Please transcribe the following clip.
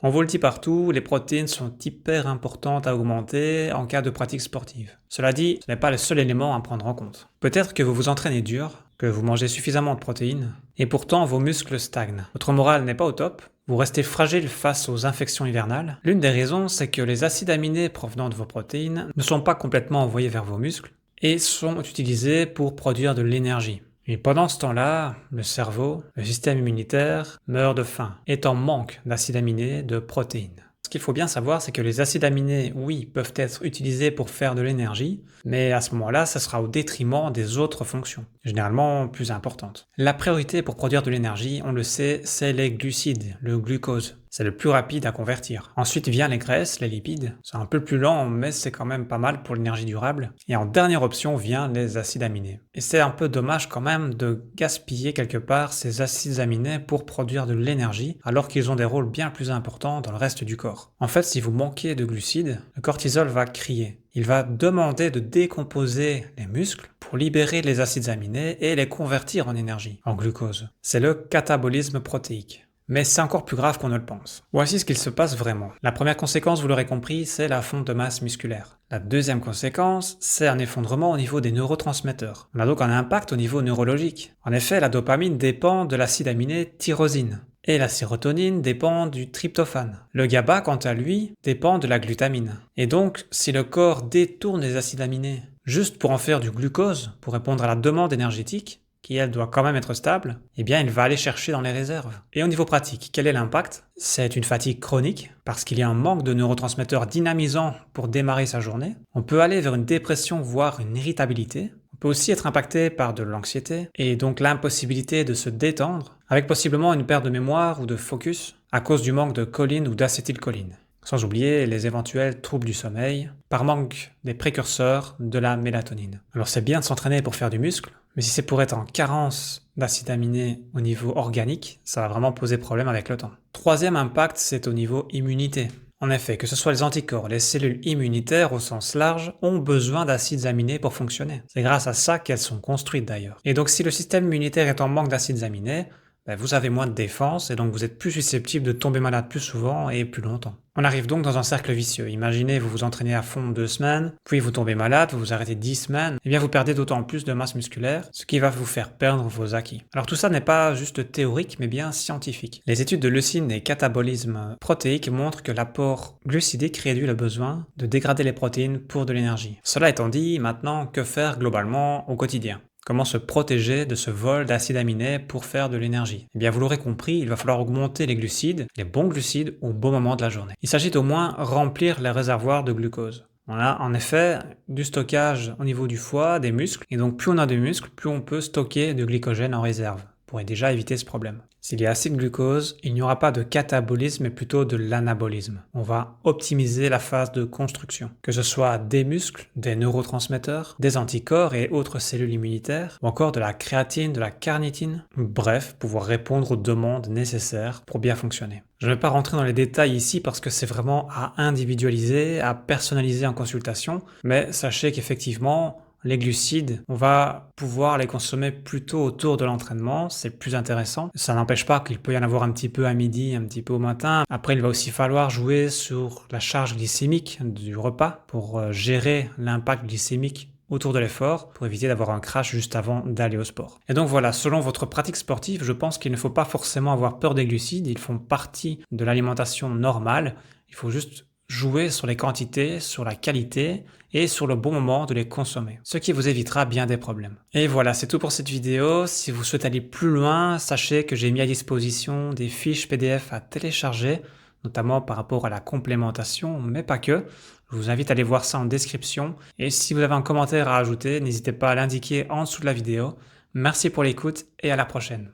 On vous le dit partout, les protéines sont hyper importantes à augmenter en cas de pratique sportive. Cela dit, ce n'est pas le seul élément à prendre en compte. Peut-être que vous vous entraînez dur, que vous mangez suffisamment de protéines, et pourtant vos muscles stagnent. Votre morale n'est pas au top, vous restez fragile face aux infections hivernales. L'une des raisons, c'est que les acides aminés provenant de vos protéines ne sont pas complètement envoyés vers vos muscles et sont utilisés pour produire de l'énergie. Et pendant ce temps-là, le cerveau, le système immunitaire, meurt de faim, est en manque d'acides aminés, de protéines. Ce qu'il faut bien savoir, c'est que les acides aminés, oui, peuvent être utilisés pour faire de l'énergie, mais à ce moment-là, ça sera au détriment des autres fonctions, généralement plus importantes. La priorité pour produire de l'énergie, on le sait, c'est les glucides, le glucose. C'est le plus rapide à convertir. Ensuite vient les graisses, les lipides. C'est un peu plus lent, mais c'est quand même pas mal pour l'énergie durable. Et en dernière option vient les acides aminés. Et c'est un peu dommage quand même de gaspiller quelque part ces acides aminés pour produire de l'énergie, alors qu'ils ont des rôles bien plus importants dans le reste du corps. En fait, si vous manquez de glucides, le cortisol va crier. Il va demander de décomposer les muscles pour libérer les acides aminés et les convertir en énergie, en glucose. C'est le catabolisme protéique. Mais c'est encore plus grave qu'on ne le pense. Voici ce qu'il se passe vraiment. La première conséquence, vous l'aurez compris, c'est la fonte de masse musculaire. La deuxième conséquence, c'est un effondrement au niveau des neurotransmetteurs. On a donc un impact au niveau neurologique. En effet, la dopamine dépend de l'acide aminé tyrosine. Et la sérotonine dépend du tryptophane. Le GABA, quant à lui, dépend de la glutamine. Et donc, si le corps détourne les acides aminés juste pour en faire du glucose, pour répondre à la demande énergétique, qui elle doit quand même être stable, eh bien il va aller chercher dans les réserves. Et au niveau pratique, quel est l'impact? C'est une fatigue chronique, parce qu'il y a un manque de neurotransmetteurs dynamisants pour démarrer sa journée. On peut aller vers une dépression, voire une irritabilité. On peut aussi être impacté par de l'anxiété, et donc l'impossibilité de se détendre, avec possiblement une perte de mémoire ou de focus, à cause du manque de choline ou d'acétylcholine. Sans oublier les éventuels troubles du sommeil, par manque des précurseurs de la mélatonine. Alors c'est bien de s'entraîner pour faire du muscle, mais si c'est pour être en carence d'acides aminés au niveau organique, ça va vraiment poser problème avec le temps. Troisième impact, c'est au niveau immunité. En effet, que ce soit les anticorps, les cellules immunitaires au sens large ont besoin d'acides aminés pour fonctionner. C'est grâce à ça qu'elles sont construites d'ailleurs. Et donc si le système immunitaire est en manque d'acides aminés, vous avez moins de défense et donc vous êtes plus susceptible de tomber malade plus souvent et plus longtemps. On arrive donc dans un cercle vicieux. Imaginez, vous vous entraînez à fond 2 semaines, puis vous tombez malade, vous vous arrêtez 10 semaines, et bien vous perdez d'autant plus de masse musculaire, ce qui va vous faire perdre vos acquis. Alors tout ça n'est pas juste théorique, mais bien scientifique. Les études de leucine et catabolisme protéique montrent que l'apport glucidique réduit le besoin de dégrader les protéines pour de l'énergie. Cela étant dit, maintenant, que faire globalement au quotidien ? Comment se protéger de ce vol d'acides aminés pour faire de l'énergie? Eh bien, vous l'aurez compris, il va falloir augmenter les glucides, les bons glucides, au bon moment de la journée. Il s'agit au moins de remplir les réservoirs de glucose. On a en effet du stockage au niveau du foie, des muscles, et donc plus on a de muscles, plus on peut stocker de glycogène en réserve, pour déjà éviter ce problème. S'il y a assez de glucose, il n'y aura pas de catabolisme mais plutôt de l'anabolisme. On va optimiser la phase de construction, que ce soit des muscles, des neurotransmetteurs, des anticorps et autres cellules immunitaires, ou encore de la créatine, de la carnitine, bref, pouvoir répondre aux demandes nécessaires pour bien fonctionner. Je ne vais pas rentrer dans les détails ici parce que c'est vraiment à individualiser, à personnaliser en consultation, mais sachez qu'effectivement, les glucides, on va pouvoir les consommer plutôt autour de l'entraînement, c'est plus intéressant. Ça n'empêche pas qu'il peut y en avoir un petit peu à midi, un petit peu au matin. Après, il va aussi falloir jouer sur la charge glycémique du repas pour gérer l'impact glycémique autour de l'effort pour éviter d'avoir un crash juste avant d'aller au sport. Et donc voilà, selon votre pratique sportive, je pense qu'il ne faut pas forcément avoir peur des glucides, ils font partie de l'alimentation normale, il faut juste jouer sur les quantités, sur la qualité et sur le bon moment de les consommer, ce qui vous évitera bien des problèmes. Et voilà, c'est tout pour cette vidéo. Si vous souhaitez aller plus loin, sachez que j'ai mis à disposition des fiches PDF à télécharger, notamment par rapport à la complémentation, mais pas que. Je vous invite à aller voir ça en description. Et si vous avez un commentaire à ajouter, n'hésitez pas à l'indiquer en dessous de la vidéo. Merci pour l'écoute et à la prochaine.